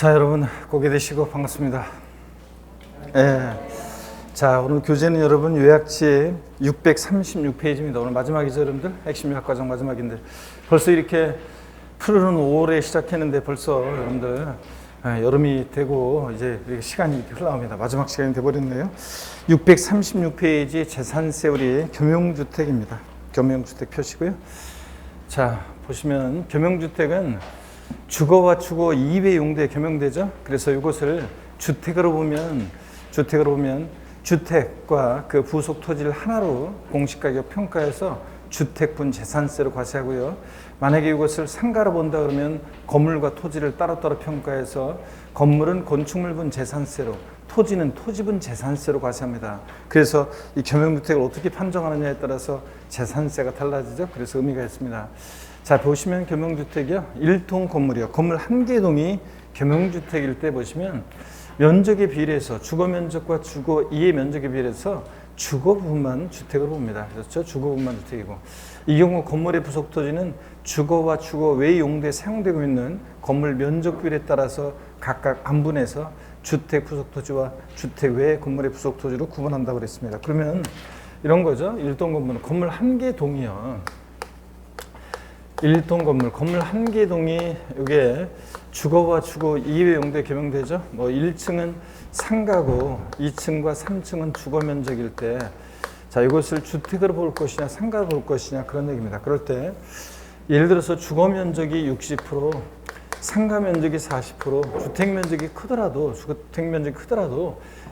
자, 여러분 고개 되시고 반갑습니다. 자, 오늘 교재는 여러분 요약지 636페이지입니다. 오늘 마지막이죠, 여러분들. 핵심 요약 과정 마지막인데 벌써 이렇게 푸르른 5월에 시작했는데 벌써 여러분들 여름이 되고 이제 시간이 이렇게 흘러갑니다. 마지막 시간이 돼버렸네요. 636페이지 재산세 우리 겸용주택입니다. 겸용주택 표시고요. 자, 보시면 겸용주택은 주거와 주거 이외 용도에 겸용되죠. 그래서 이것을 주택으로 보면 주택과 그 부속 토지를 하나로 공시가격 평가해서 주택분 재산세로 과세하고요. 만약에 이것을 상가로 본다 그러면 건물과 토지를 따로따로 평가해서 건물은 건축물분 재산세로, 토지는 토지분 재산세로 과세합니다. 그래서 이 겸용주택을 어떻게 판정하느냐에 따라서 재산세가 달라지죠. 그래서 의미가 있습니다. 자, 보시면 겸용주택이요, 1동 건물이요, 건물 한 개 동이 겸용주택일 때 보시면 면적에 비례해서 주거 면적과 주거 이해 면적에 비례해서 주거 부분만 주택으로 봅니다. 그렇죠? 주거 부분만 주택이고, 이 경우 건물의 부속 토지는 주거와 주거 외 용도에 사용되고 있는 건물 면적 비율에 따라서 각각 안분해서 주택 부속 토지와 주택 외 건물의 부속 토지로 구분한다고 그랬습니다. 그러면 이런 거죠. 1동 건물은 건물 한 개 동이요, 1동 건물 한 개 동이 이게 주거와 주거 이외 용도에 겸용되죠. 뭐 1층은 상가고 2층과 3층은 주거 면적일 때, 자, 이것을 주택으로 볼 것이냐 상가로 볼 것이냐 그런 얘기입니다. 그럴 때 예를 들어서 주거 면적이 60%, 상가 면적이 40%, 주택 면적이 크더라도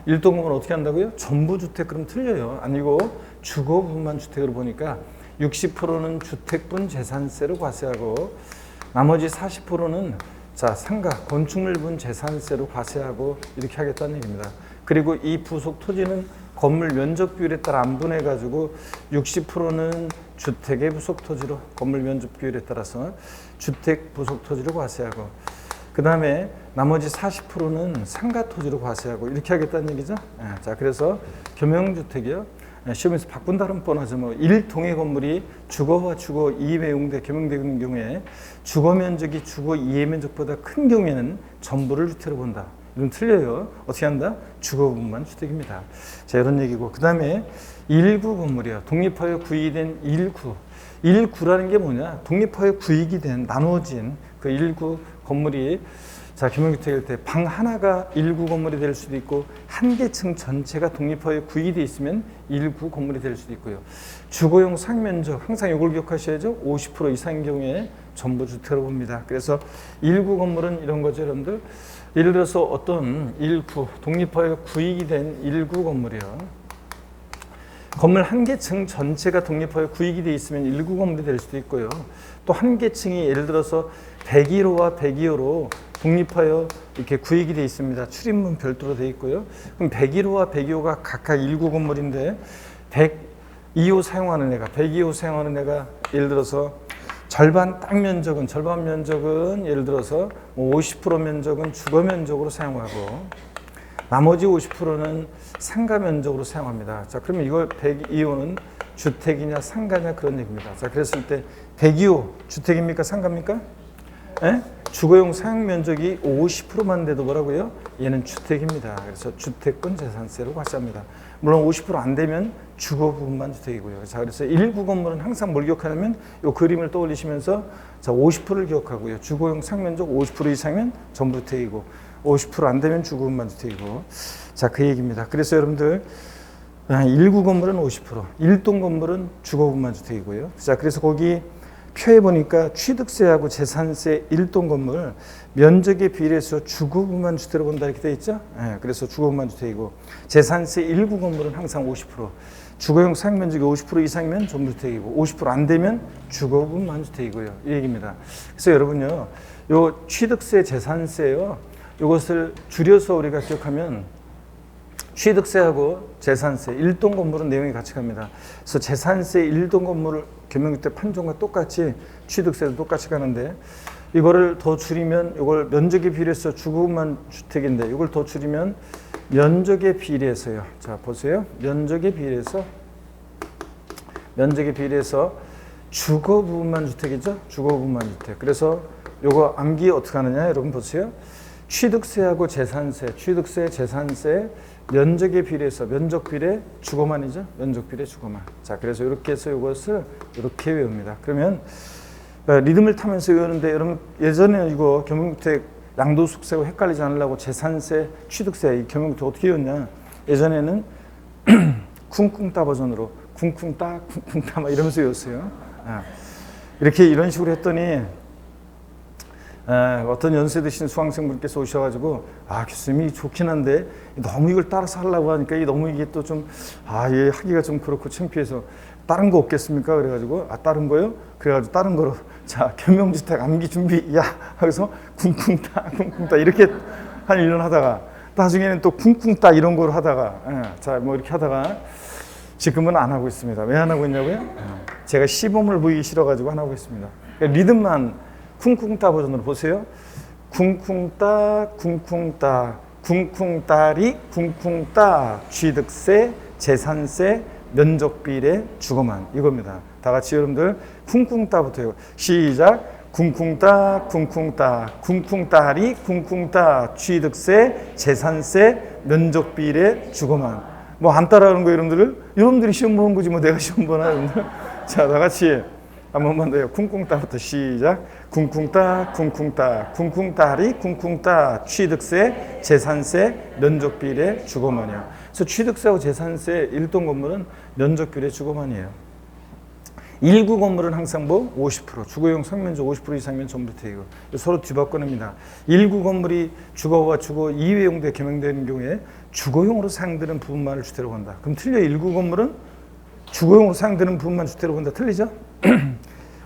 1동 건물은 어떻게 한다고요? 전부 주택 그럼 틀려요. 아니고 주거 부분만 주택으로 보니까 60%는 주택분 재산세로 과세하고 나머지 40%는 자, 상가, 건축물분 재산세로 과세하고 이렇게 하겠다는 얘기입니다. 그리고 이 부속 토지는 건물 면적 비율에 따라 안분해 가지고 60%는 주택의 부속 토지로, 건물 면적 비율에 따라서 주택 부속 토지로 과세하고, 그 다음에 나머지 40%는 상가 토지로 과세하고 이렇게 하겠다는 얘기죠. 자, 그래서 겸용주택이요, 시험에서 바꾼다는 뻔하죠. 뭐 1동의 건물이 주거와 주거 이외 용도에 겸용되고 있는 경우에 주거 면적이 주거 이외 면적보다 큰 경우에는 전부를 주택으로 본다. 이건 틀려요. 어떻게 한다? 주거 부분만 주택입니다. 자, 이런 얘기고, 그 다음에 1구 건물이요, 독립하여 구입이 된 1구. 1구라는 게 뭐냐? 독립하여 구입이 된, 나누어진 그 1구 건물이, 자, 겸용주택일 때 방 하나가 1구 건물이 될 수도 있고 한 개 층 전체가 독립하여 구입되어 있으면 1구 건물이 될 수도 있고요. 주거용 상면적, 항상 이걸 기억하셔야죠. 50% 이상인 경우에 전부 주택으로 봅니다. 그래서 1구 건물은 이런 거죠, 여러분들. 예를 들어서 어떤 1구, 독립하여 구입이 된 1구 건물이요, 건물 한 개 층 전체가 독립하여 구입이 되어 있으면 1구 건물이 될 수도 있고요. 또 한 개 층이 예를 들어서 101호와 102호로 독립하여 이렇게 구획이 되어 있습니다. 출입문 별도로 되어 있고요. 그럼 101호와 102호가 각각 1구 건물인데 102호 사용하는 애가, 102호 사용하는 애가 예를 들어서 절반 면적은 예를 들어서 50% 면적은 주거 면적으로 사용하고 나머지 50%는 상가 면적으로 사용합니다. 자, 그러면 이걸 102호는 주택이냐 상가냐 그런 얘기입니다. 자, 그랬을 때 102호 주택입니까 상가입니까? 예? 주거용 사용 면적이 50%만 돼도 뭐라고요? 얘는 주택입니다. 그래서 주택분 재산세로 과세합니다. 물론 50% 안 되면 주거 부분만 주택이고요. 자, 그래서 1구 건물은 항상 뭘 기억하냐면 이 그림을 떠올리시면서 자, 50%를 기억하고요. 주거용 사용 면적 50% 이상이면 전부 주택이고 50% 안 되면 주거 부분만 주택이고, 자, 그 얘기입니다. 그래서 여러분들 1구 건물은 50%, 1동 건물은 주거 부분만 주택이고요. 자, 그래서 거기 표에 보니까 취득세하고 재산세 1동 건물 면적에 비례해서 주거부만 주택으로 본다 이렇게 되어 있죠. 그래서 주거부만 주택이고, 재산세 1구 건물은 항상 50%, 주거용 사용 면적이 50% 이상이면 전부주택이고 50% 안 되면 주거부만 주택이고요. 이 얘기입니다. 그래서 여러분요, 요 취득세 재산세요, 이것을 줄여서 우리가 기억하면 취득세하고 재산세 1동 건물은 내용이 같이 갑니다. 그래서 재산세 1동 건물을 겸용주택 판정과 똑같이 취득세도 똑같이 가는데, 이거를 더 줄이면 이걸 면적에 비례해서 주거만 주택인데 이걸 더 줄이면 면적에 비례해서요. 자, 보세요. 면적에 비례해서 주거 부분만 주택이죠. 주거 부분만 주택. 그래서 요거 암기 어떻게 하느냐 여러분 보세요. 취득세하고 재산세, 취득세, 재산세, 면적에 비례해서 면적 비례 주거만이죠. 면적 비례 주거만. 자, 그래서 이렇게 해서 이것을 이렇게 외웁니다. 그러면 리듬을 타면서 외우는데 여러분 예전에 이거 경영주택 양도소득세하고 헷갈리지 않으려고 재산세, 취득세 이 경영주택 어떻게 외웠냐? 예전에는 쿵쿵따 버전으로 쿵쿵따 쿵쿵따 막 이러면서 외웠어요. 이렇게 이런 식으로 했더니 어떤 연세 드신 수강생분께서 오셔가지고 교수님이 좋긴 한데 너무 이걸 따라서 하려고 하니까 너무 이게 또 좀 예, 하기가 좀 그렇고 창피해서 다른 거 없겠습니까? 그래가지고 다른 거요? 그래가지고 다른 거로 자 경영주택 암기 준비 야 하고서 쿵쿵따 쿵쿵따 이렇게 한 1년 하다가 나중에는 또 쿵쿵따 이런 거로 하다가 자 뭐 이렇게 하다가 지금은 안 하고 있습니다. 왜 안 하고 있냐고요? 제가 시범을 보이기 싫어가지고 안 하고 있습니다. 리듬만 쿵쿵따 버전으로 보세요. 쿵쿵따 쿵쿵따 쿵쿵따리 쿵쿵따 취득세 재산세 면적비례 주거만 이겁니다. 다 같이 여러분들 쿵쿵따부터요. 시작. 쿵쿵따 쿵쿵따 쿵쿵따리 쿵쿵따 취득세 재산세 면적비례 주거만. 뭐 안 따라하는 거 여러분들이 시험 보는 거지 뭐 내가 시험 보나 여러분들. 자, 다 같이 한 번만 더요. 쿵쿵따부터 시작. 쿵쿵따 쿵쿵따 쿵쿵따리 쿵쿵따 취득세 재산세 면적비례 주거만이요. 그래서 취득세하고 재산세 1동 건물은 면적비례 주거만이에요. 1구 건물은 항상 뭐 50% 주거용 상면적 50% 이상이면 전부택이고 서로 뒤바꿔냅니다. 1구 건물이 주거와 주거 이외용도에 개명되는 경우에 주거용으로 사용되는 부분만을 주택으로 본다. 그럼 틀려요. 1구 건물은 주거용으로 사용되는 부분만 주택으로 본다. 틀리죠?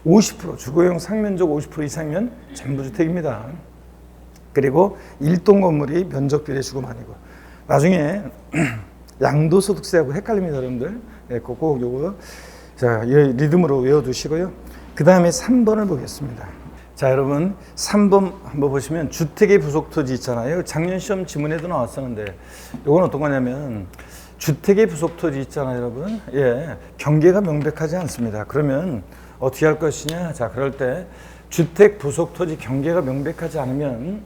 50% 주거용 상면적 50% 이상이면 전부 주택입니다. 그리고 1동 건물이 면적비례 주거만이고 나중에 양도소득세하고 헷갈립니다, 여러분들. 꼭 요거 자 리듬으로 외워두시고요. 그 다음에 3번을 보겠습니다. 자, 여러분 3번 한번 보시면 주택의 부속토지 있잖아요. 작년 시험 지문에도 나왔었는데 이건 어떤 거냐면 주택의 부속토지 있잖아요, 여러분. 예, 경계가 명백하지 않습니다. 그러면 어떻게 할 것이냐? 자, 그럴 때 주택 부속토지 경계가 명백하지 않으면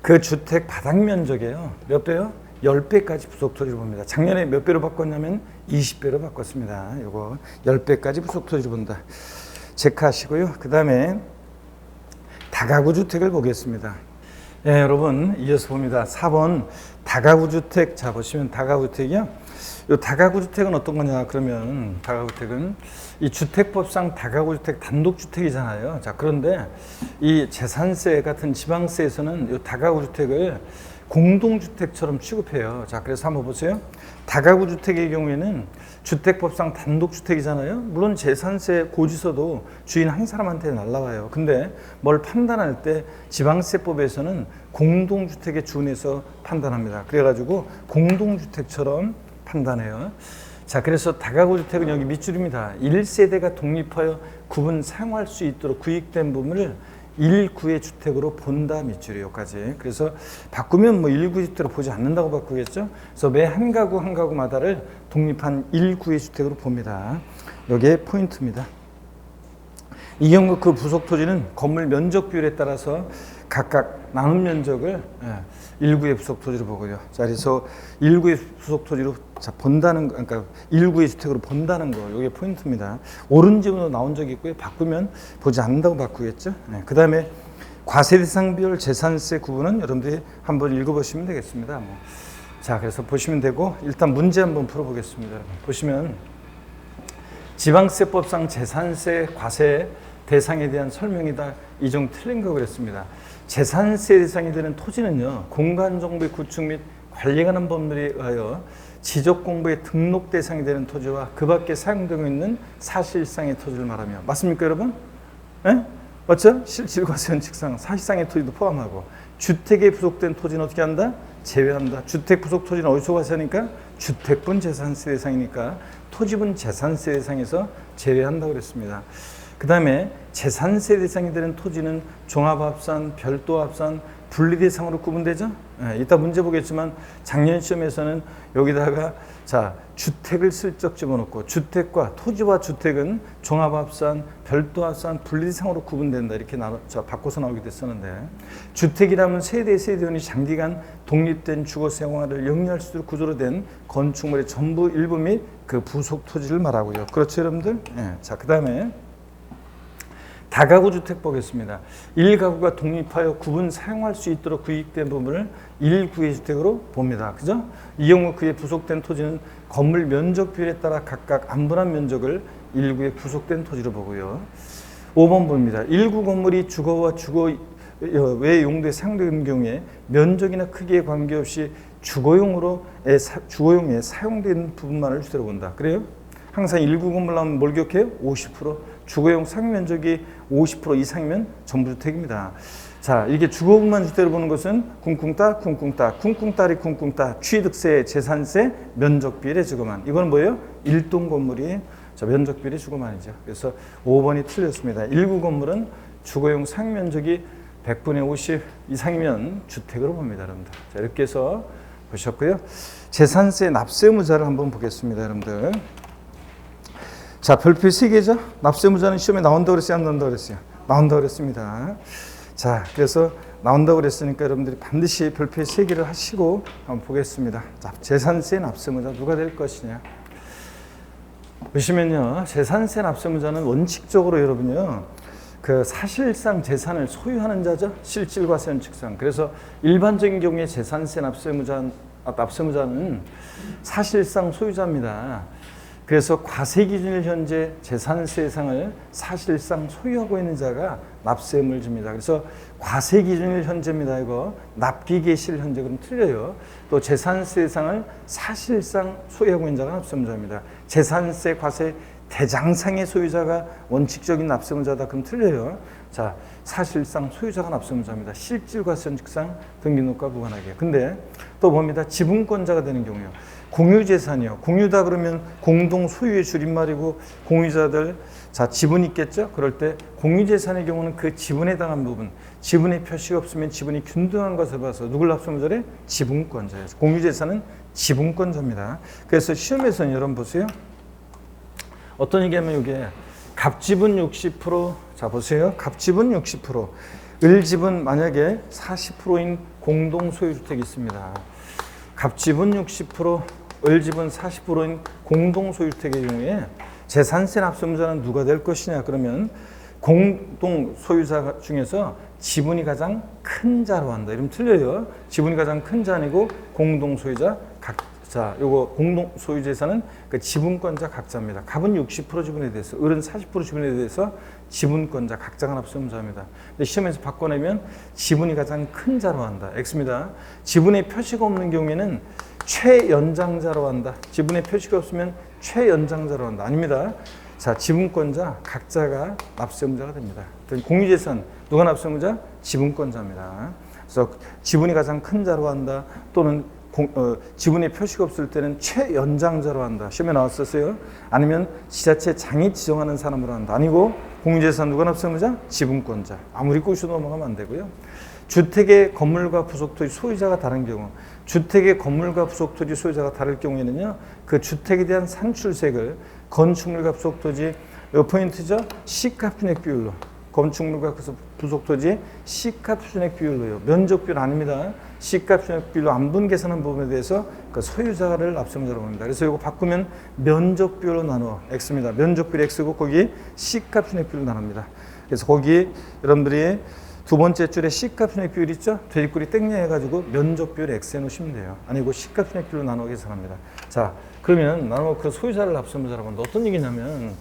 그 주택 바닥 면적이에요. 몇 배요? 10배까지 부속토지를 봅니다. 작년에 몇 배로 바꿨냐면 20배로 바꿨습니다. 이거 10배까지 부속토지를 본다. 체크하시고요. 그 다음에 다가구 주택을 보겠습니다. 예, 여러분 이어서 봅니다. 4번 다가구 주택. 자, 보시면 다가구 주택이요. 이 다가구 주택은 어떤 거냐? 그러면 다가구 주택은 이 주택법상 다가구 주택 단독주택이잖아요. 자, 그런데 이 재산세 같은 지방세에서는 이 다가구 주택을 공동주택처럼 취급해요. 자, 그래서 한번 보세요. 다가구 주택의 경우에는 주택법상 단독주택이잖아요. 물론 재산세 고지서도 주인 한 사람한테 날라와요. 근데 뭘 판단할 때 지방세법에서는 공동주택에 준해서 판단합니다. 그래가지고 공동주택처럼 판단해요. 자, 그래서 다가구 주택은 여기 밑줄입니다. 1세대가 독립하여 구분 사용할 수 있도록 구입된 부분을 1구의 주택으로 본다 밑줄이 여기까지. 그래서 바꾸면 뭐 1구 주택으로 보지 않는다고 바꾸겠죠. 그래서 매 한 가구 한 가구마다를 독립한 1구의 주택으로 봅니다. 이게 포인트입니다. 이 경우 그 부속 토지는 건물 면적 비율에 따라서 각각 나눈 면적을 1구의 부속 토지로 보고요. 자, 그래서 1구의 부속 토지로 본다는 거, 그러니까 1구의 주택으로 본다는 거, 이게 포인트입니다. 옳은 지문으로 나온 적이 있고요. 바꾸면 보지 않는다고 바꾸겠죠. 그 다음에 과세대상별 재산세 구분은 여러분들이 한번 읽어보시면 되겠습니다. 자, 그래서 보시면 되고 일단 문제 한번 풀어보겠습니다. 보시면 지방세법상 재산세 과세 대상에 대한 설명이다. 이 종 틀린 거 그랬습니다. 재산세 대상이 되는 토지는요, 공간정보의 구축 및 관리에 관한 법률에 의하여 지적공부의 등록 대상이 되는 토지와 그 밖에 사용되고 있는 사실상의 토지를 말하며, 맞습니까 여러분? 예? 맞죠? 실질과세 원칙상 사실상의 토지도 포함하고, 주택에 부속된 토지는 어떻게 한다? 제외한다. 주택 부속 토지는 어디서 과세하니까? 주택분 재산세 대상이니까 토지분 재산세 대상에서 제외한다고 그랬습니다. 그 다음에 재산세 대상이 되는 토지는 종합합산, 별도합산, 분리대상으로 구분되죠? 예, 이따 문제 보겠지만 작년 시험에서는 여기다가 자 주택을 슬쩍 집어넣고 주택과 토지와 주택은 종합합산, 별도합산, 분리대상으로 구분된다 이렇게 바꿔서 나오게 됐었는데 주택이라면 세대원이 장기간 독립된 주거 생활을 영위할 수 있도록 구조로 된 건축물의 전부 일부 및 그 부속 토지를 말하고요. 그렇죠 여러분들? 예, 자 그다음에 다가구 주택 보겠습니다. 1가구가 독립하여 구분 사용할 수 있도록 구입된 부분을 1구의 주택으로 봅니다. 그죠? 이 경우 그에 부속된 토지는 건물 면적 비율에 따라 각각 안분한 면적을 1구에 부속된 토지로 보고요. 5번 봅니다. 1구 건물이 주거와 주거 외 용도에 사용되는 경우에 면적이나 크기에 관계없이 주거용에 사용되는 부분만을 주택으로 본다. 그래요? 항상 1구 건물 나오면 뭘 기억해요? 50%. 주거용 사용 면적이 50% 이상이면 전부 주택입니다. 자, 이게 주거분만 주택으로 보는 것은 쿵쿵따, 쿵쿵따리 쿵쿵따, 취득세, 재산세, 면적 비례 주거만. 이건 뭐예요? 1동 건물이 면적 비례 주거만이죠. 그래서 5번이 틀렸습니다. 1구 건물은 주거용 사용 면적이 100분의 50 이상이면 주택으로 봅니다, 여러분들. 자, 이렇게 해서 보셨고요. 재산세 납세 의무자를 한번 보겠습니다, 여러분들. 자, 별표 3개죠? 납세 의무자는 시험에 나온다고 그랬어요? 안 나온다고 그랬어요? 나온다고 그랬습니다. 자, 그래서 나온다고 그랬으니까 여러분들이 반드시 별표 3개를 하시고 한번 보겠습니다. 자, 재산세 납세 의무자 누가 될 것이냐? 보시면요. 재산세 납세 의무자는 원칙적으로 여러분요. 그 사실상 재산을 소유하는 자죠. 실질과세는 측상. 그래서 일반적인 경우에 재산세 납세 의무자는 사실상 소유자입니다. 그래서 과세 기준일 현재 재산세 대상을 사실상 소유하고 있는 자가 납세 의무를 집니다. 그래서 과세 기준일 현재입니다. 이거 납기 개시일 현재 그럼 틀려요. 또 재산세 대상을 사실상 소유하고 있는 자가 납세 의무자입니다. 재산세 과세 대장상의 소유자가 원칙적인 납세 의무자다 그럼 틀려요. 자, 사실상 소유자가 납세 의무자입니다. 실질 과세는 측상 등기록과 무관하게. 근데 또 봅니다. 지분권자가 되는 경우요. 공유재산이요. 공유다 그러면 공동 소유의 줄임말이고 공유자들 자 지분 있겠죠. 그럴 때 공유재산의 경우는 그 지분에 해당한 부분 지분의 표시가 없으면 지분이 균등한 것을 봐서 누굴 납세 의무자래? 지분권자예요. 공유재산은 지분권자입니다. 그래서 시험에서는 여러분 보세요. 어떤 얘기하면 이게 갑지분 60% 자 보세요. 갑지분 60% 을지분 만약에 40%인 공동 소유주택이 있습니다. 갑지분 60%, 을지분 40%인 공동 소유주택의 경우에 재산세 납세 의무자는 누가 될 것이냐 그러면 공동 소유자 중에서 지분이 가장 큰 자로 한다. 이러면 틀려요. 지분이 가장 큰 자이고 공동 소유자 각자. 요거 공동 소유 재산은 그 지분권자 각자입니다. 갑은 60% 지분에 대해서, 을은 40% 지분에 대해서 지분권자 각자가 납세 의무자입니다. 근데 시험에서 바꿔내면 지분이 가장 큰 자로 한다. X입니다. 지분에 표시가 없는 경우에는 최연장자로 한다. 지분에 표시가 없으면 최연장자로 한다. 아닙니다. 자, 지분권자 각자가 납세 의무자가 됩니다. 공유재산 누가 납세 의무자? 지분권자입니다. 그래서 지분이 가장 큰 자로 한다. 또는 지분에 표시가 없을 때는 최연장자로 한다. 시험에 나왔었어요. 아니면 지자체 장이 지정하는 사람으로 한다. 아니고 공유재산 누가 납세 의무자? 지분권자. 아무리 꼬시고 넘어가면 안 되고요. 주택의 건물과 부속토지 소유자가 다른 경우, 주택의 건물과 부속토지 소유자가 다를 경우에는요, 그 주택에 대한 산출세를 건축물과 부속토지 포인트죠. 시가순액 비율로, 건축물과 부속토지 시가순액 비율로요. 면적 비율 아닙니다. 시가순액 비율로 안분 계산한 부분에 대해서 그 소유자를 납세 의무자라고 합니다. 그래서 이거 바꾸면 면적 비율로 나누어 X입니다. 면적 비율 X고 거기 시가순액 비율로 나눕니다. 그래서 거기 여러분들이 두 번째 줄에 시가순액 비율 있죠? 돼지꼬리 땡냐 해가지고 면적 비율 X 해놓으시면 돼요. 아니고 시가순액 비율로 나누어 계산합니다. 자, 그러면 나누어 그 소유자를 납세 의무자라고 하는데 어떤 얘기냐면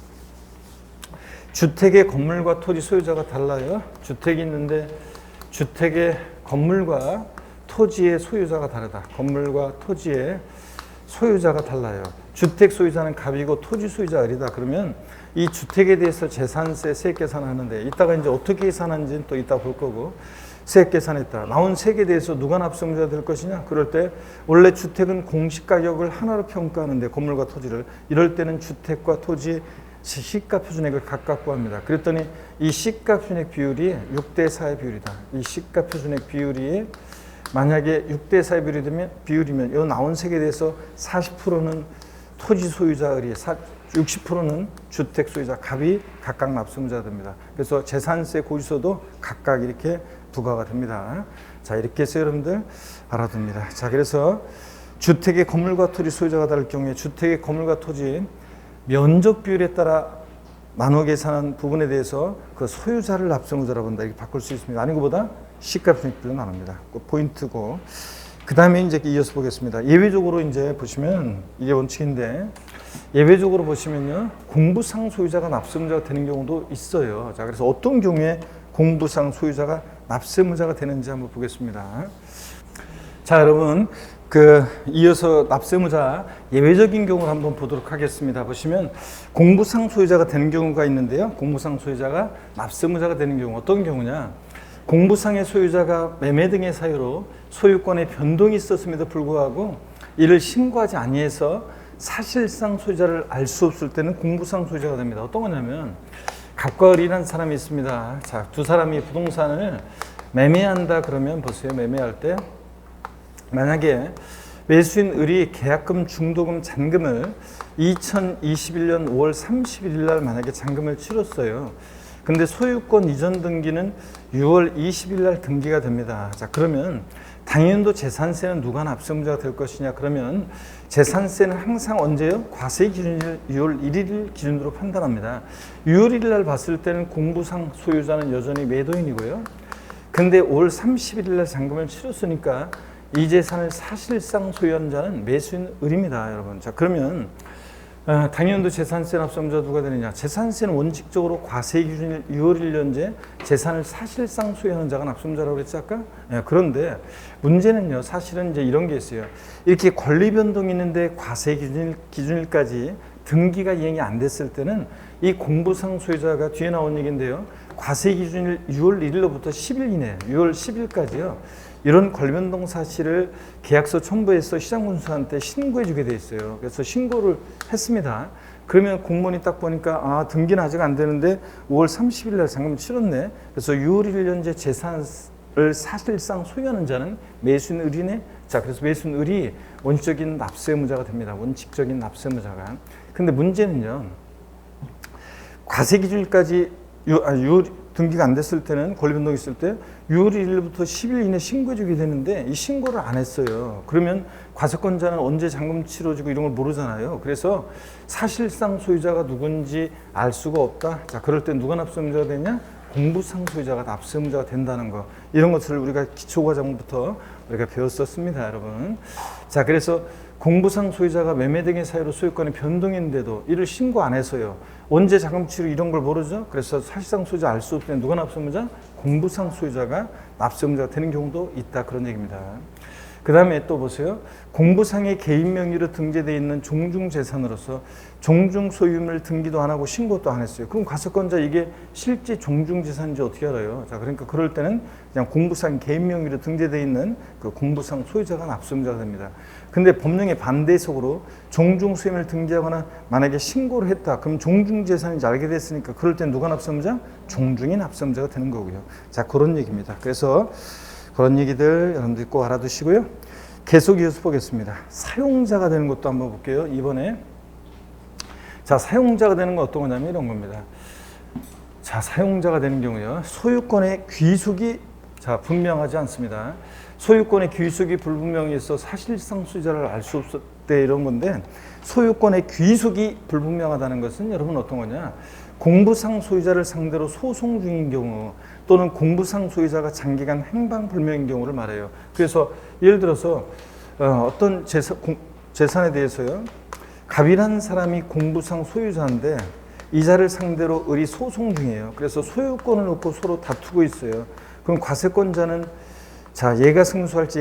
주택의 건물과 토지 소유자가 달라요. 주택이 있는데 주택의 건물과 토지의 소유자가 다르다. 건물과 토지의 소유자가 달라요. 주택 소유자는 갑이고 토지 소유자가 을이다. 그러면 이 주택에 대해서 재산세 세액 계산하는데 이따가 이제 어떻게 계산하는지는 또 이따 볼 거고 세액 계산했다. 나온 세액에 대해서 누가 납세 의무자가 될 것이냐? 그럴 때 원래 주택은 공시가격을 하나로 평가하는데 건물과 토지를 이럴 때는 주택과 토지 시가표준액을 각각 구합니다. 그랬더니 이 시가표준액 비율이 6대 4의 비율이다. 이 시가표준액 비율이 만약에 6대 4의 비율이면 이 나온 색에 대해서 40%는 토지 소유자 의리, 60%는 주택 소유자 갑이 각각 납세의무자가 됩니다. 그래서 재산세 고지서도 각각 이렇게 부과가 됩니다. 자, 이렇게 해서 여러분들 알아둡니다. 자, 그래서 주택의 건물과 토지 소유자가 다를 경우에 주택의 건물과 토지 면적 비율에 따라 나눠 계산한 부분에 대해서 그 소유자를 납세의무자라고 한다. 이렇게 바꿀 수 있습니다. 아닌 것보다 시가표준액별로 나눕니다. 그 포인트고. 그 다음에 이제 이어서 보겠습니다. 예외적으로 이제 보시면 이게 원칙인데 예외적으로 보시면요. 공부상 소유자가 납세의무자가 되는 경우도 있어요. 자, 그래서 어떤 경우에 공부상 소유자가 납세의무자가 되는지 한번 보겠습니다. 자, 여러분 이어서 납세의무자 예외적인 경우를 한번 보도록 하겠습니다. 보시면 공부상 소유자가 되는 경우가 있는데요. 공부상 소유자가 납세의무자가 되는 경우 어떤 경우냐? 공부상의 소유자가 매매 등의 사유로 소유권의 변동이 있었음에도 불구하고 이를 신고하지 아니해서 사실상 소유자를 알 수 없을 때는 공부상 소유자가 됩니다. 어떤 거냐면 갑과 을이라는 사람이 있습니다. 자, 두 사람이 부동산을 매매한다 그러면 보세요. 매매할 때 만약에 매수인 을이 계약금, 중도금, 잔금을 2021년 5월 31일 날 만약에 잔금을 치렀어요. 근데 소유권 이전 등기는 6월 20일 날 등기가 됩니다. 자, 그러면 당연도 재산세는 누가 납세의무자가 될 것이냐? 그러면 재산세는 항상 언제요? 과세 기준일 6월 1일 기준으로 판단합니다. 6월 1일 날 봤을 때는 공부상 소유자는 여전히 매도인이고요. 근데 5월 31일 날 잔금을 치렀으니까 이 재산을 사실상 소유한 자는 매수인 을입니다, 여러분. 자, 그러면 당연도 재산세 납세의무자 누가 되느냐? 재산세는 원칙적으로 과세 기준일 6월 1년제 재산을 사실상 소유하는 자가 납세의무자라고 그랬지 아까? 그런데 문제는요, 사실은 이제 이런 게 있어요. 이렇게 권리 변동이 있는데 과세 기준일까지 등기가 이행이 안 됐을 때는 이 공부상 소유자가 뒤에 나온 얘기인데요. 과세 기준일 6월 1일로부터 10일 이내, 6월 10일까지요. 이런 권리변동 사실을 계약서 첨부해서 시장군수한테 신고해 주게 돼 있어요. 그래서 신고를 했습니다. 그러면 공무원이 딱 보니까 등기는 아직 안 되는데 5월 30일 날 잔금을 치렀네. 그래서 6월 1일 현재 재산을 사실상 소유하는 자는 매수인 을이네. 자, 그래서 매수인 을이 원칙적인 납세의무자가 됩니다. 원칙적인 납세의무자가. 근데 문제는요. 과세 기준일까지 등기가 안 됐을 때는 권리변동이 있을 때 6월 1일부터 10일 이내 신고해 주게 되는데 이 신고를 안 했어요. 그러면 과세권자는 언제 잔금 치러지고 이런 걸 모르잖아요. 그래서 사실상 소유자가 누군지 알 수가 없다. 자, 그럴 때 누가 납세의무자가 되냐? 공부상 소유자가 납세의무자가 된다는 거. 이런 것들을 우리가 기초과정부터 우리가 배웠었습니다, 여러분. 자, 그래서 공부상 소유자가 매매 등의 사유로 소유권의 변동인데도 이를 신고 안 해서요. 언제 자금 치료 이런 걸 모르죠. 그래서 사실상 소유자 알 수 없을 때 누가 납세의무자? 공부상 소유자가 납세의무자가 되는 경우도 있다. 그런 얘기입니다. 그 다음에 또 보세요. 공부상의 개인 명의로 등재되어 있는 종중재산으로서 종중소유물 등기도 안 하고 신고도 안 했어요. 그럼 과세권자 이게 실제 종중재산인지 어떻게 알아요? 자, 그러니까 그럴 때는 그냥 공부상 개인 명의로 등재되어 있는 그 공부상 소유자가 납세의무자가 됩니다. 근데 법령의 반대 해석으로 종중소유물을 등기하거나 만약에 신고를 했다. 그럼 종중재산인지 알게 됐으니까 그럴 땐 누가 납세의무자? 종중이 납세의무자가 되는 거고요. 자, 그런 얘기입니다. 그래서 그런 얘기들 여러분들이 꼭 알아두시고요. 계속 이어서 보겠습니다. 사용자가 되는 것도 한번 볼게요. 이번에 자, 사용자가 되는 건 어떤 거냐면 이런 겁니다. 자, 사용자가 되는 경우요. 소유권의 귀속이 분명하지 않습니다. 소유권의 귀속이 불분명해서 사실상 소유자를 알 수 없을 때 이런 건데 소유권의 귀속이 불분명하다는 것은 여러분 어떤 거냐? 공부상 소유자를 상대로 소송 중인 경우 또는 공부상 소유자가 장기간 행방불명인 경우를 말해요. 그래서 예를 들어서 어떤 재산에 대해서요. 갑이라는 사람이 공부상 소유자인데 이자를 상대로 을이 소송 중이에요. 그래서 소유권을 놓고 서로 다투고 있어요. 그럼 과세권자는 자, 얘가 승소할지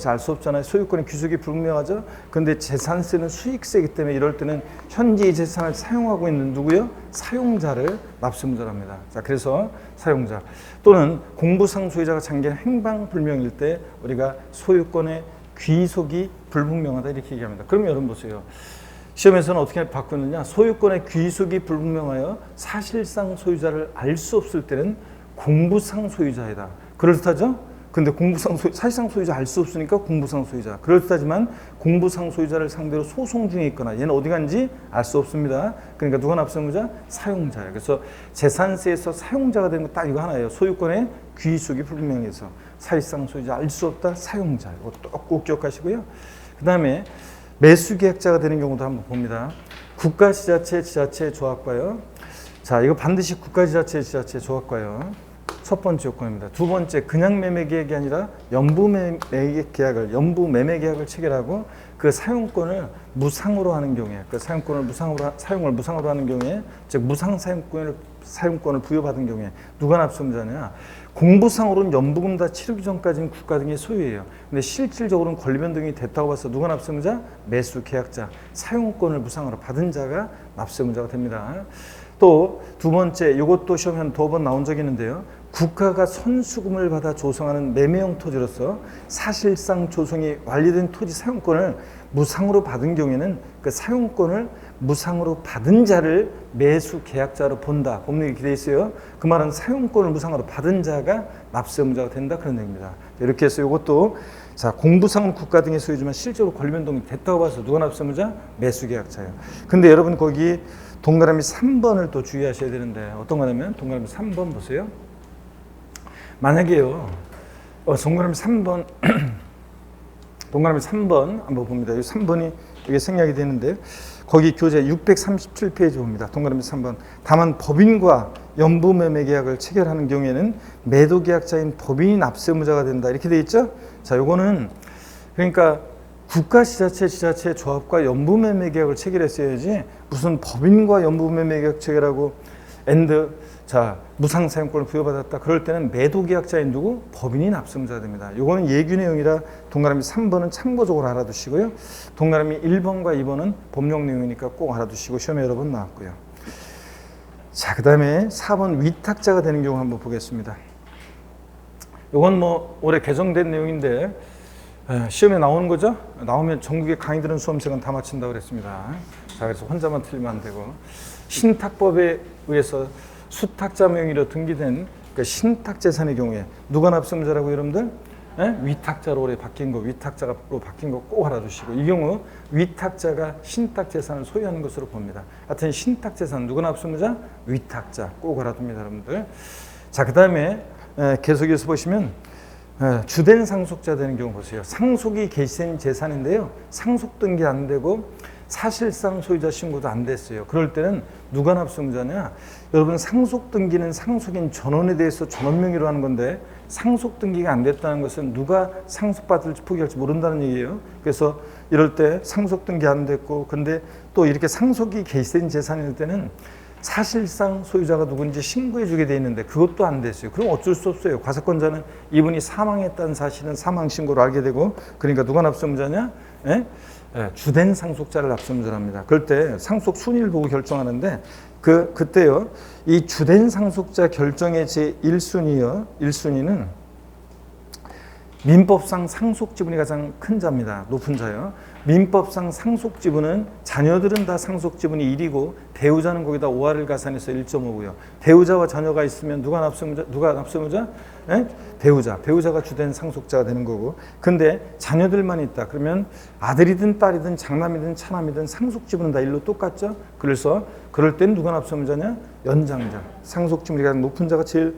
알 수 없잖아요. 소유권의 귀속이 불분명하죠. 그런데 재산세는 수익세이기 때문에 이럴 때는 현재 이 재산을 사용하고 있는 누구요? 사용자를 납세의무자랍니다. 자, 그래서 사용자 또는 공부상 소유자가 장기간 행방불명일 때 우리가 소유권의 귀속이 불분명하다 이렇게 얘기합니다. 그럼 여러분 보세요. 시험에서는 어떻게 바꾸느냐? 소유권의 귀속이 불분명하여 사실상 소유자를 알 수 없을 때는 공부상 소유자이다. 그럴듯하죠? 근데 사실상 소유자 알 수 없으니까 공부상 소유자. 그럴듯하지만 공부상 소유자를 상대로 소송 중에 있거나 얘는 어디 간지 알 수 없습니다. 그러니까 누가 납세의무자? 사용자예요. 그래서 재산세에서 사용자가 되는 거 딱 이거 하나예요. 소유권의 귀속이 불분명해서 사실상 소유자 알 수 없다. 사용자. 이거 꼭 기억하시고요. 그 다음에 매수계약자가 되는 경우도 한번 봅니다. 국가지자체, 지자체 조합과요. 자, 이거 반드시 국가지자체, 지자체 조합과요. 첫 번째 요건입니다. 두 번째, 그냥 매매 계약이 아니라 연부 매매 계약을 체결하고 그 사용권을 무상으로 하는 경우에, 그 사용을 무상으로 하는 경우에, 즉 무상 사용권을 부여받은 경우에 누가 납세의무자냐? 공부상으로는 연부금 다 치르기 전까지는 국가 등의 소유예요. 근데 실질적으로는 권리 변동이 됐다고 봐서 누가 납세의무자? 매수 계약자, 사용권을 무상으로 받은 자가 납세의무자가 됩니다. 또 두 번째, 이것도 시험에 한 2번 나온 적이 있는데요. 국가가 선수금을 받아 조성하는 매매형 토지로서 사실상 조성이 완료된 토지 사용권을 무상으로 받은 경우에는 그 사용권을 무상으로 받은 자를 매수 계약자로 본다. 법률에 기재해 있어요. 그 말은 사용권을 무상으로 받은 자가 납세의무자가 된다. 그런 얘기입니다. 이렇게 해서 이것도 자, 공부상은 국가 등의 소유지만 실제로 권리 변동이 됐다고 봐서 누가 납세의무자? 매수 계약자예요. 근데 여러분 거기 동그라미 3번을 또 주의하셔야 되는데 어떤 거냐면 동그라미 3번 보세요. 만약에요, 동그라미 3번, 동그라미 3번 한번 봅니다. 이 3번이 이게 생략이 되는데, 거기 교재 637페이지 봅니다. 동그라미 3번. 다만 법인과 연부매매 계약을 체결하는 경우에는 매도 계약자인 법인이 납세의무자가 된다. 이렇게 돼 있죠? 자, 요거는 그러니까 국가 지자체 조합과 연부매매 계약을 체결했어야지 무슨 법인과 연부매매 계약 체결하고 자, 무상 사용권을 부여받았다. 그럴 때는 매도 계약자인 누구? 법인이 납세의무자가 됩니다. 이거는 예규 내용이라 동그라미 3번은 참고적으로 알아두시고요. 동그라미 1번과 2번은 법령 내용이니까 꼭 알아두시고 시험에 여러 번 나왔고요. 자, 그 다음에 4번 위탁자가 되는 경우 한번 보겠습니다. 이건 뭐 올해 개정된 내용인데 시험에 나오는 거죠? 나오면 전국의 강의 들은 수험생은 다 맞춘다고 그랬습니다. 자, 그래서 혼자만 틀리면 안 되고 신탁법에 의해서 수탁자 명의로 등기된 그 신탁재산의 경우에 누가 납세의무자라고 여러분들? 위탁자로 올해 바뀐 거, 위탁자로 바뀐 거 꼭 알아두시고 이 경우 위탁자가 신탁재산을 소유하는 것으로 봅니다. 하여튼 신탁재산 누가 납세의무자? 위탁자 꼭 알아둡니다, 여러분들. 자, 그 다음에 계속해서 보시면 주된 상속자 되는 경우 보세요. 상속이 개시된 재산인데요. 상속 등기 안 되고 사실상 소유자 신고도 안 됐어요. 그럴 때는 누가 납세의무자냐? 여러분 상속 등기는 상속인 전원에 대해서 전원 명의로 하는 건데 상속 등기가 안 됐다는 것은 누가 상속받을지 포기할지 모른다는 얘기예요. 그래서 이럴 때 상속 등기 안 됐고 근데 또 이렇게 상속이 개시된 재산일 때는 사실상 소유자가 누군지 신고해 주게 돼 있는데 그것도 안 됐어요. 그럼 어쩔 수 없어요. 과세권자는 이분이 사망했다는 사실은 사망 신고로 알게 되고 그러니까 누가 납세의무자냐? 주된 상속자를 납세의무자로 합니다. 그럴 때 상속 순위를 보고 결정하는데 그때요. 이 주된 상속자 결정의 제1순위요. 1순위는 민법상 상속 지분이 가장 큰 자입니다. 높은 자요. 민법상 상속 지분은 자녀들은 다 상속 지분이 1이고 배우자는 거기다 5할을 가산해서 1.5고요. 배우자와 자녀가 있으면 누가 납세의무자? 배우자가 주된 상속자가 되는 거고. 근데 자녀들만 있다. 그러면 아들이든 딸이든 장남이든 차남이든 상속 지분은 다 1로 똑같죠. 그래서 그럴 땐 누가 납세의무자냐? 연장자. 상속 지분이 가장 높은 자가 제일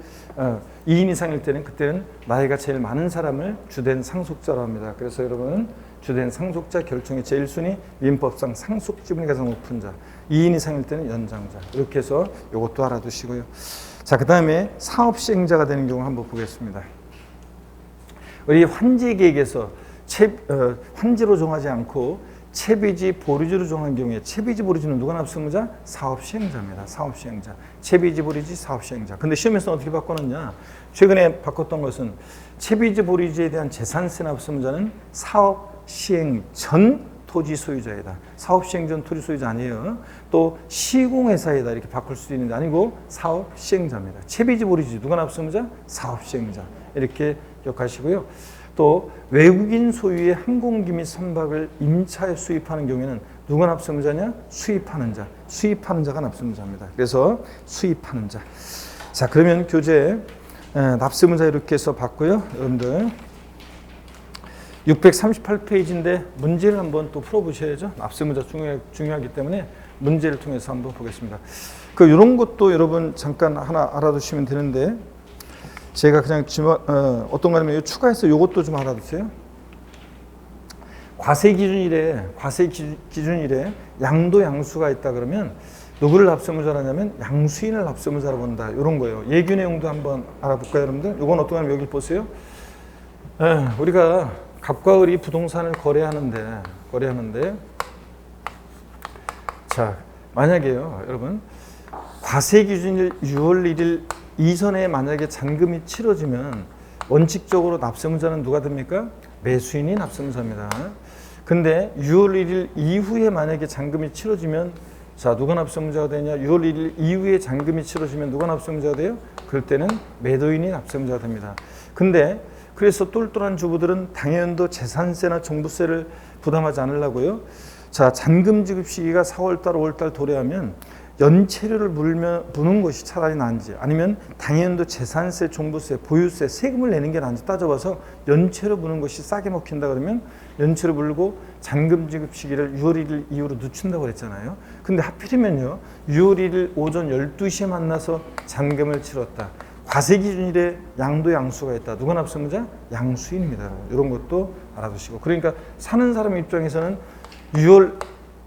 2인 이상일 때는 그때는 나이가 제일 많은 사람을 주된 상속자로 합니다. 그래서 여러분은 주된 상속자 결정의 제1순위 민법상 상속 지분이 가장 높은 자 2인 이상일 때는 연장자 이렇게 해서 이것도 알아두시고요. 자, 그 다음에 사업시행자가 되는 경우 한번 보겠습니다. 우리 환지계획에서 환지로 정하지 않고 채비지 보류지로 정한 경우에 채비지 보류지는 누가 납세의무자? 사업시행자입니다. 사업시행자. 채비지 보류지 사업시행자. 근데 시험에서 어떻게 바꿔놨냐? 최근에 바꿨던 것은 채비지 보류지에 대한 재산세 납세의무자는 사업시행 전 토지 소유자이다. 사업시행 전 토지 소유자 아니에요. 또 시공회사이다 이렇게 바꿀 수도 있는데 아니고 사업시행자입니다. 채비지 보류지 누가 납세의무자? 사업시행자. 이렇게 기억하시고요. 또 외국인 소유의 항공기 및 선박을 임차에 수입하는 경우에는 누가 납세의무자냐? 수입하는 자. 수입하는 자가 납세의무자입니다. 그래서 수입하는 자. 자, 그러면 교재 납세의무자 이렇게 해서 봤고요. 여러분들 638페이지인데 문제를 한번 또 풀어보셔야죠. 납세의무자 중요하기 때문에 문제를 통해서 한번 보겠습니다. 이런 것도 여러분 잠깐 하나 알아두시면 되는데 제가 그냥 어떤 거냐면 추가해서 이것도 좀 알아두세요. 과세 기준일에 양도 양수가 있다 그러면 누구를 납세의무자로 하냐면 양수인을 납세의무자로 본다. 이런 거예요. 예규 내용도 한번 알아볼까요, 여러분들? 이건 어떤 거냐면 여기 보세요. 우리가 갑과 을이 부동산을 거래하는데 자, 만약에요, 여러분 과세 기준일 6월 1일 이전에 만약에 잔금이 치러지면 원칙적으로 납세의무자는 누가 됩니까? 매수인이 납세의무자입니다. 근데 6월 1일 이후에 만약에 잔금이 치러지면 자, 누가 납세의무자가 되냐? 6월 1일 이후에 잔금이 치러지면 누가 납세의무자가 돼요? 그럴 때는 매도인이 납세의무자가 됩니다. 근데 그래서 똘똘한 주부들은 당연도 재산세나 종부세를 부담하지 않으려고요. 자, 잔금 지급 시기가 4월달, 5월달 도래하면 연체료를 부는 것이 차라리 나은지 아니면 당연도 재산세, 종부세, 보유세, 세금을 내는 게 나은지 따져봐서 연체료 부는 것이 싸게 먹힌다 그러면 연체료 물고 잔금 지급 시기를 6월 1일 이후로 늦춘다고 그랬잖아요. 근데 하필이면요 6월 1일 오전 12시에 만나서 잔금을 치렀다. 과세 기준일에 양도 양수가 있다. 누가 납세의무자? 양수인입니다. 이런 것도 알아두시고. 그러니까 사는 사람 입장에서는 6월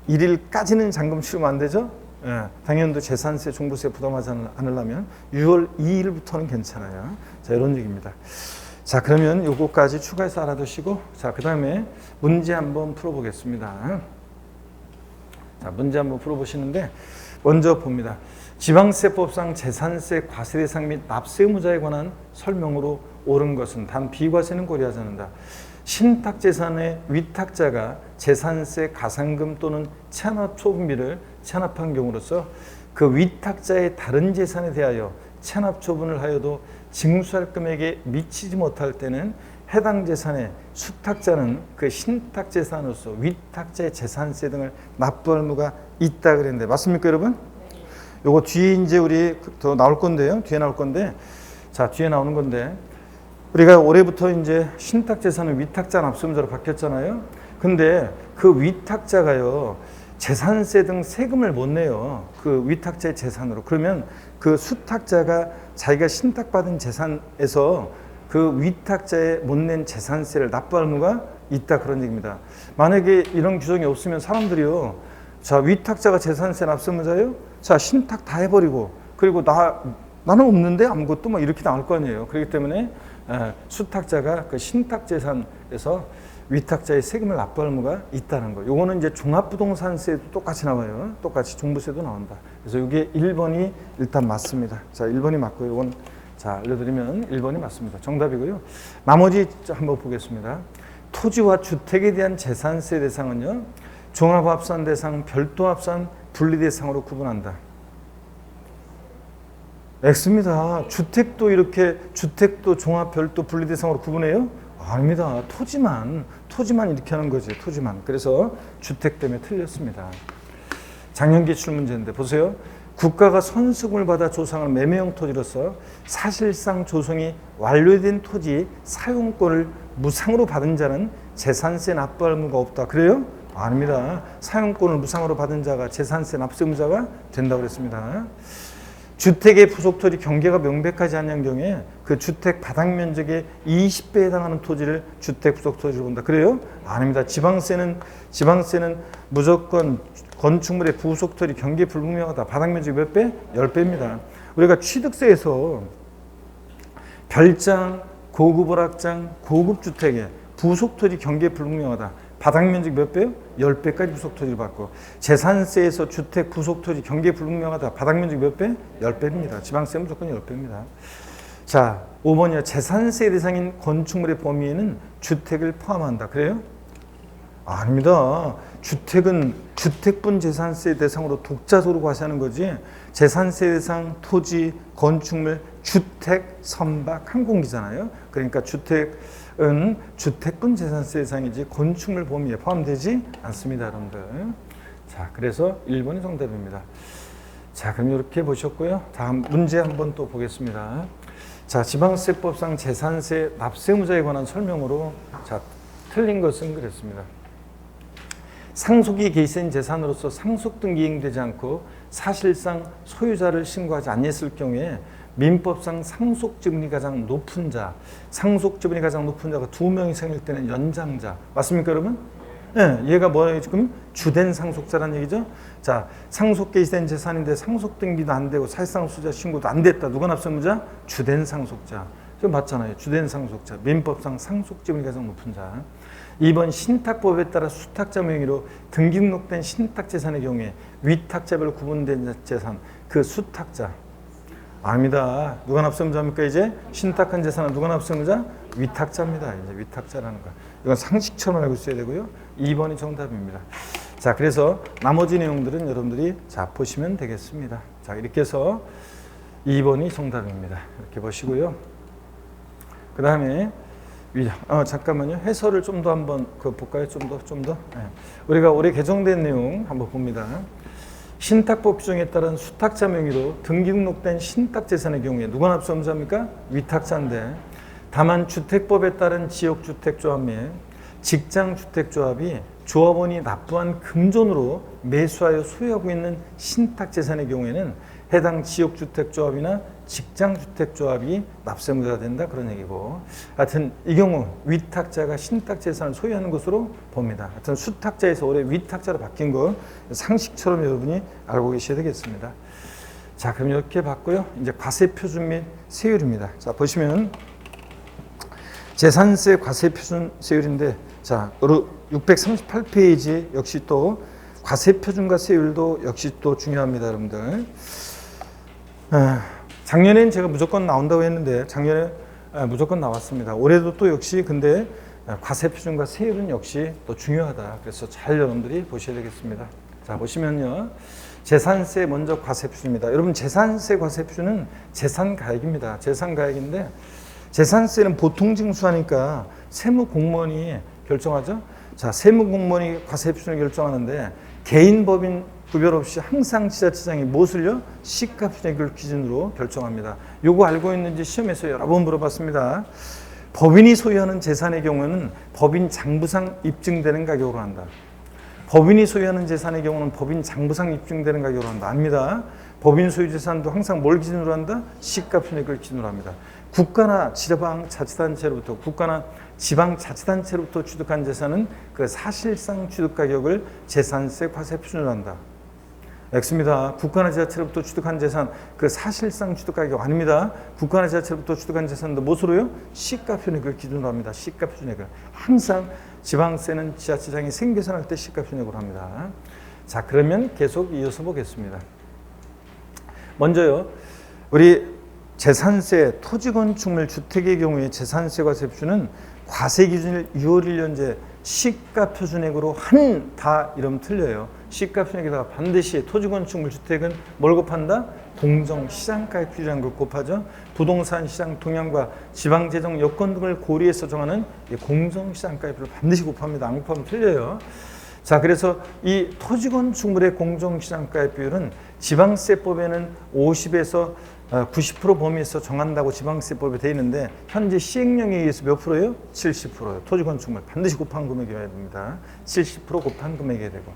1일까지는 잔금 치르면 안 되죠? 예, 당연도 재산세, 종부세 부담하지 않으려면 6월 2일부터는 괜찮아요. 자, 이런 얘기입니다. 자, 그러면 요거까지 추가해서 알아두시고, 자, 그 다음에 문제 한번 풀어보겠습니다. 자, 문제 한번 풀어보시는데, 먼저 봅니다. 지방세법상 재산세 과세 대상 및 납세의무자에 관한 설명으로 옳은 것은 단 비과세는 고려하지 않는다. 신탁재산의 위탁자가 재산세, 가산금 또는 체납 처분비를 체납한 경우로서 그 위탁자의 다른 재산에 대하여 체납 처분을 하여도 징수할 금액에 미치지 못할 때는 해당 재산의 수탁자는 그 신탁재산으로서 위탁자의 재산세 등을 납부할 의무가 있다 그랬는데 맞습니까, 여러분? 요거 뒤에 이제 우리 더 나올 건데요. 뒤에 나올 건데, 자, 뒤에 나오는 건데, 우리가 올해부터 이제 신탁재산은 위탁자 납세의무자로 바뀌었잖아요. 근데 그 위탁자가요, 재산세 등 세금을 못 내요. 그 위탁자의 재산으로. 그러면 그 수탁자가 자기가 신탁받은 재산에서 그 위탁자의 못 낸 재산세를 납부할 의무가 있다 그런 얘기입니다. 만약에 이런 규정이 없으면 사람들이요, 자, 위탁자가 재산세 납세의무자예요? 자, 신탁 다 해버리고, 그리고 나는 없는데 아무것도 뭐 이렇게 나올 거 아니에요. 그렇기 때문에 수탁자가 그 신탁 재산에서 위탁자의 세금을 납부할 의무가 있다는 거. 요거는 이제 종합부동산세도 똑같이 나와요. 똑같이 종부세도 나온다. 그래서 이게 1번이 일단 맞습니다. 자, 1번이 맞고요. 요건 자, 알려드리면 1번이 맞습니다. 정답이고요. 나머지 한번 보겠습니다. 토지와 주택에 대한 재산세 대상은요, 종합합산 대상, 별도합산, 분리대상으로 구분한다. X입니다. 주택도 종합, 별도, 분리대상으로 구분해요? 아닙니다. 토지만 이렇게 하는 거지. 토지만. 그래서 주택 때문에 틀렸습니다. 작년 기출 문제인데 보세요. 국가가 선수금을 받아 조성한 매매형 토지로서 사실상 조성이 완료된 토지 사용권을 무상으로 받은 자는 재산세 납부할 의무가 없다. 그래요? 아닙니다. 사용권을 무상으로 받은 자가 재산세 납세의무자가 된다고 그랬습니다. 주택의 부속토지 경계가 명백하지 않은 경우에 그 주택 바닥 면적의 20배에 해당하는 토지를 주택 부속토지로 본다. 그래요? 아닙니다. 지방세는 무조건 건축물의 부속토지 경계 불분명하다. 바닥 면적이 몇 배? 10배입니다. 우리가 취득세에서 별장, 고급 오락장, 고급 주택의 부속토지 경계 불분명하다. 바닥 면적 몇 배요? 10배까지 부속토지를 받고, 재산세에서 주택 부속토지 경계 불분명하다. 바닥 면적 몇 배? 10배입니다. 지방세 무조건 10배입니다. 자, 5번이요. 재산세 대상인 건축물의 범위에는 주택을 포함한다. 그래요? 아닙니다. 주택은 주택분 재산세 대상으로 독자적으로 과세하는 거지, 재산세 대상 토지, 건축물, 주택, 선박, 항공기잖아요. 그러니까 주택은 주택분 재산세 대상이지 건축물 범위에 포함되지 않습니다, 여러분들. 자, 그래서 1번이 정답입니다. 자, 그럼 이렇게 보셨고요. 다음 문제 한번 또 보겠습니다. 자, 지방세법상 재산세 납세무자에 관한 설명으로 자, 틀린 것은 그랬습니다. 상속이 계시된 재산으로서 상속등기 이행되지 않고 사실상 소유자를 신고하지 않았을 경우에 민법상 상속지분이 가장 높은 자, 상속지분이 가장 높은 자가 2명이 생길 때는 연장자. 맞습니까, 여러분? 예, 얘가 뭐예요? 지금 주된 상속자라는 얘기죠. 자, 상속 개시된 재산인데 상속 등기도 안 되고 사실상 소유자 신고도 안 됐다. 누가 납세무자? 주된 상속자. 지금 맞잖아요. 주된 상속자. 민법상 상속지분이 가장 높은 자. 2번 신탁법에 따라 수탁자 명의로 등기등록된 신탁재산의 경우에 위탁자별 구분된 재산, 그 수탁자. 아닙니다. 누가 납세무자입니까? 이제 신탁한 재산은 누가 납세무자? 위탁자입니다. 이제 위탁자라는 거. 이건 상식처럼 알고 있어야 되고요. 2번이 정답입니다. 자, 그래서 나머지 내용들은 여러분들이 자 보시면 되겠습니다. 자, 이렇게 해서 2번이 정답입니다. 이렇게 보시고요. 그 다음에 잠깐만요. 해설을 좀 더 한번 볼까요? 좀 더. 네. 우리가 올해 개정된 내용 한번 봅니다. 신탁법 규정에 따른 수탁자 명의로 등기등록된 신탁재산의 경우에 누가 납세무자입니까? 위탁자인데 다만 주택법에 따른 지역주택조합 및 직장주택조합이 조합원이 납부한 금전으로 매수하여 소유하고 있는 신탁재산의 경우에는 해당 지역주택조합이나 직장주택조합이 납세무자가 된다 그런 얘기고, 하여튼 이 경우 위탁자가 신탁재산을 소유하는 것으로 봅니다. 하여튼 수탁자에서 올해 위탁자로 바뀐 거 상식처럼 여러분이 알고 계셔야 되겠습니다. 자, 그럼 이렇게 봤고요. 이제 과세표준 및 세율입니다. 자, 보시면 재산세 과세표준 세율인데, 자, 638페이지 역시 또 과세표준과 세율도 역시 또 중요합니다, 여러분들. 작년엔 제가 무조건 나온다고 했는데 작년에 무조건 나왔습니다. 올해도 또 역시 근데 과세표준과 세율은 역시 또 중요하다. 그래서 잘 여러분들이 보셔야 되겠습니다. 자, 보시면요. 재산세 먼저 과세표준입니다. 여러분 재산세 과세표준은 재산가액입니다. 재산가액인데 재산세는 보통 징수하니까 세무공무원이 결정하죠. 자, 세무공무원이 과세표준을 결정하는데 개인 법인 구별 없이 항상 지자체장이 무엇을요? 시가표준액을 기준으로 결정합니다. 요거 알고 있는지 시험에서 여러 번 물어봤습니다. 법인이 소유하는 재산의 경우는 법인 장부상 입증되는 가격으로 한다. 법인이 소유하는 재산의 경우는 법인 장부상 입증되는 가격으로 한다. 아닙니다. 법인 소유 재산도 항상 뭘 기준으로 한다? 시가표준액을 기준으로 합니다. 국가나 지방자치단체로부터 지방자치단체로부터 취득한 재산은 그 사실상 취득가격을 재산세 과세표준으로 한다. X입니다. 국가나 지자체로부터 취득한 재산, 그 사실상 취득가격 아닙니다. 국가나 지자체로부터 취득한 재산도 무엇으로요? 시가표준액을 기준으로 합니다. 시가표준액을. 항상 지방세는 지자체장이 생계산할 때 시가표준액으로 합니다. 자, 그러면 계속 이어서 보겠습니다. 먼저요, 우리 재산세, 토지건축물, 주택의 경우에 재산세 과세표준은 과세기준일 6월 1년제 시가표준액으로 한다 이러면 틀려요. 시가표준액에다가 반드시 토지건축물, 주택은 뭘 곱한다? 공정시장가액 비율이라는 걸 곱하죠. 부동산 시장 동향과 지방재정 여건 등을 고려해서 정하는 공정시장가액 비율을 반드시 곱합니다. 안 곱하면 틀려요. 자, 그래서 이 토지건축물의 공정시장가액 비율은 지방세법에는 50에서 90% 범위에서 정한다고 지방세법에 되어 있는데 현재 시행령에 의해서 몇 프로예요? 70%예요. 토지건축물 반드시 곱한 금액이어야 됩니다. 70% 곱한 금액이어야 되고,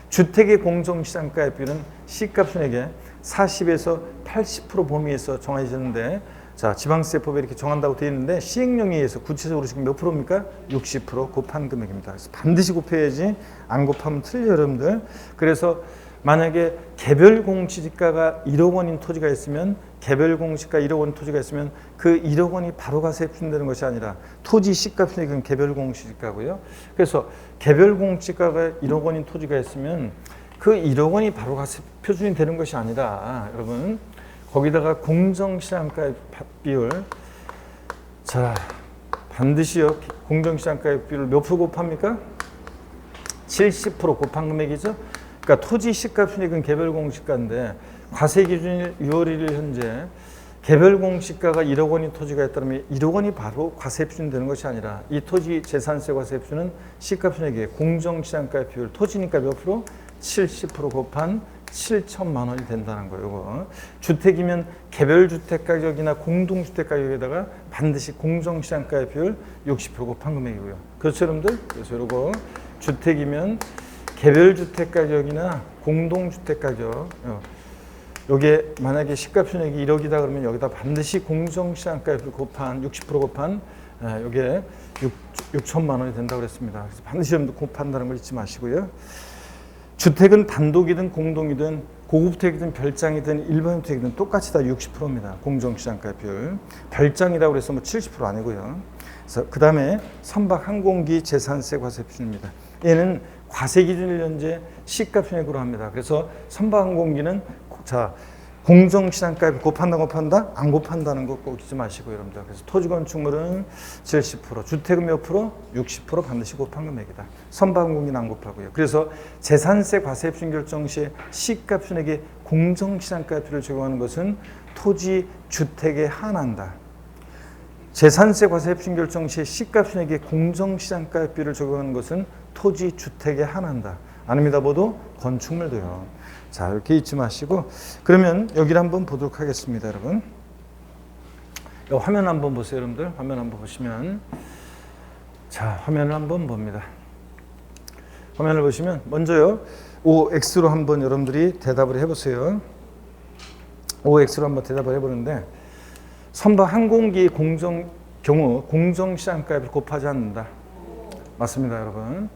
주택의 공정시장가액 비율은 시가표준액의 40에서 80% 범위에서 정해지는데, 자, 지방세법에 이렇게 정한다고 되어 있는데 시행령에 의해서 구체적으로 지금 몇 프로입니까? 60% 곱한 금액입니다. 그래서 반드시 곱해야지 안 곱하면 틀려요, 여러분들. 그래서 만약에 개별 공시지가가 1억 원인 토지가 있으면, 개별 공시가 1억 원 토지가 있으면 그 1억 원이 바로 과세표준되는 것이 아니라 토지 시가표준액은 개별 공시지가고요. 그래서 개별 공시가가 1억 원인 토지가 있으면 그 1억 원이 바로 과세표준이 되는 것이 아니라, 여러분 거기다가 공정시장가액 비율, 자, 반드시요 공정시장가액 비율을 몇 프로 곱합니까? 70% 곱한 금액이죠. 그러니까 토지 시가표준액은 개별 공시가인데 과세 기준일 6월 1일 현재 개별 공시가가 1억 원인 토지가 있다면 1억 원이 바로 과세표준 되는 것이 아니라 이 토지 재산세 과세표준은 시가표준액의 공정시장가액 비율, 토지니까 몇 프로? 70% 곱한 7천만 원이 된다는 거예요. 이거. 주택이면 개별 주택 가격이나 공동주택 가격에다가 반드시 공정시장가의 비율 60% 곱한 금액이고요. 그렇죠, 여러분들? 그래서 이거 주택이면 개별 주택 가격이나 공동주택 가격, 요게 만약에 시가 표준액이 1억이다 그러면 여기다 반드시 공정시장가의 비율 곱한 60% 곱한 요게 6천만 원이 된다고 그랬습니다. 그래서 반드시 여러분들 곱한다는 걸 잊지 마시고요. 주택은 단독이든 공동이든 고급주택이든 별장이든 일반 주택이든 똑같이 다 60%입니다. 공정시장가 비율. 별장이라고 그래서 뭐 70% 아니고요. 그래서 그 다음에 선박 항공기 재산세 과세 표준입니다. 얘는 과세 기준일 현재 시가 표준액으로 합니다. 그래서 선박 항공기는 자 공정시장가 곱한다 안 곱한다는 거 꼭 잊지 마시고 여러분들. 그래서 토지 건축물은 70%, 주택은 몇 프로? 60% 반드시 곱한 금액이다. 선박 항공기는 안 곱하고요. 그래서 재산세 과세 표준 결정 시에 시가 표준액에 공정시장가 표를 적용하는 것은 토지 주택에 한한다. 재산세 과세 표준 결정 시에 시가 표준액에 공정시장가 표를 적용하는 것은 토지 주택에 한한다. 아닙니다. 모두 건축물도요. 자, 이렇게 잊지 마시고 그러면 여기를 한번 보도록 하겠습니다, 여러분. 이 화면 한번 보세요, 여러분들. 화면 한번 보시면 자, 화면을 한번 봅니다. 화면을 보시면 먼저요. OX로 한번 여러분들이 대답을 해보세요. OX로 한번 대답을 해보는데 선박 항공기 경우 공정시장가액을 곱하지 않는다. 맞습니다, 여러분.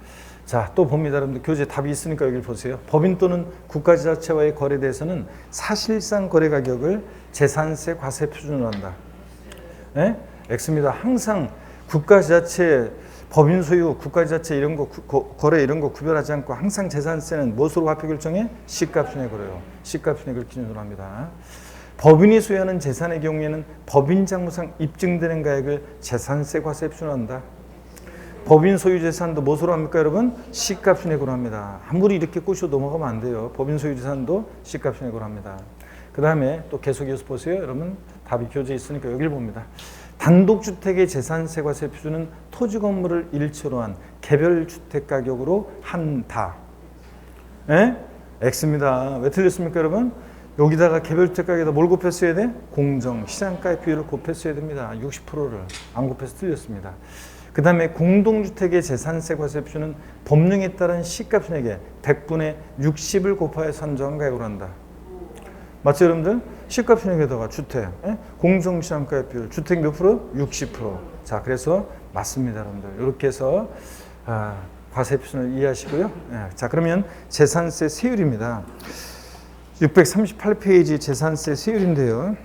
자, 또 봅니다. 여러분들 교재 답이 있으니까 여기를 보세요. 법인 또는 국가지자체와의 거래에 대해서는 사실상 거래 가격을 재산세 과세 표준으로 한다. 네? X입니다. 항상 국가지자체, 법인 소유, 국가지자체 이런 거 거래 이런 거 구별하지 않고 항상 재산세는 무엇으로 화표 결정해? 시가 표준액으로요. 시가 표준액을 기준으로 합니다. 법인이 소유하는 재산의 경우에는 법인 장부상 입증되는 가액을 재산세 과세 표준으로 한다. 법인 소유 재산도 무엇으로 합니까, 여러분? 시가 표준액으로 합니다. 아무리 이렇게 꼬시고 넘어가면 안 돼요. 법인 소유 재산도 시가 표준액으로 합니다. 그 다음에 또 계속 이어서 보세요. 여러분 답이 교재에 있으니까 여기를 봅니다. 단독주택의 재산세 과세 표준은 토지 건물을 일체로 한 개별 주택 가격으로 한다. 예? X입니다. 왜 틀렸습니까, 여러분? 여기다가 개별 주택 가격에다 뭘 곱했어야 돼? 공정 시장가의 비율을 곱했어야 됩니다. 60%를 안 곱해서 틀렸습니다. 그 다음에 공동주택의 재산세 과세 표준은 법령에 따른 시가 표준액에 100분의 60을 곱하여 산정한 가액으로 한다. 맞죠, 여러분들? 시가 표준액에다가 주택, 공정시장가의 비율, 주택 몇 프로? 60%. 자, 그래서 맞습니다, 여러분들. 이렇게 해서 과세 표준을 이해하시고요. 자, 그러면 재산세 세율입니다. 638페이지 재산세 세율인데요.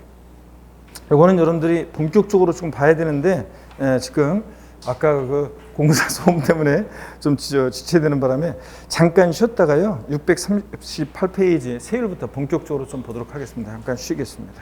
이거는 여러분들이 본격적으로 좀 봐야 되는데 지금 아까 그 공사 소음 때문에 좀 지체되는 바람에 잠깐 쉬었다가요. 638페이지 세율부터 본격적으로 좀 보도록 하겠습니다. 잠깐 쉬겠습니다.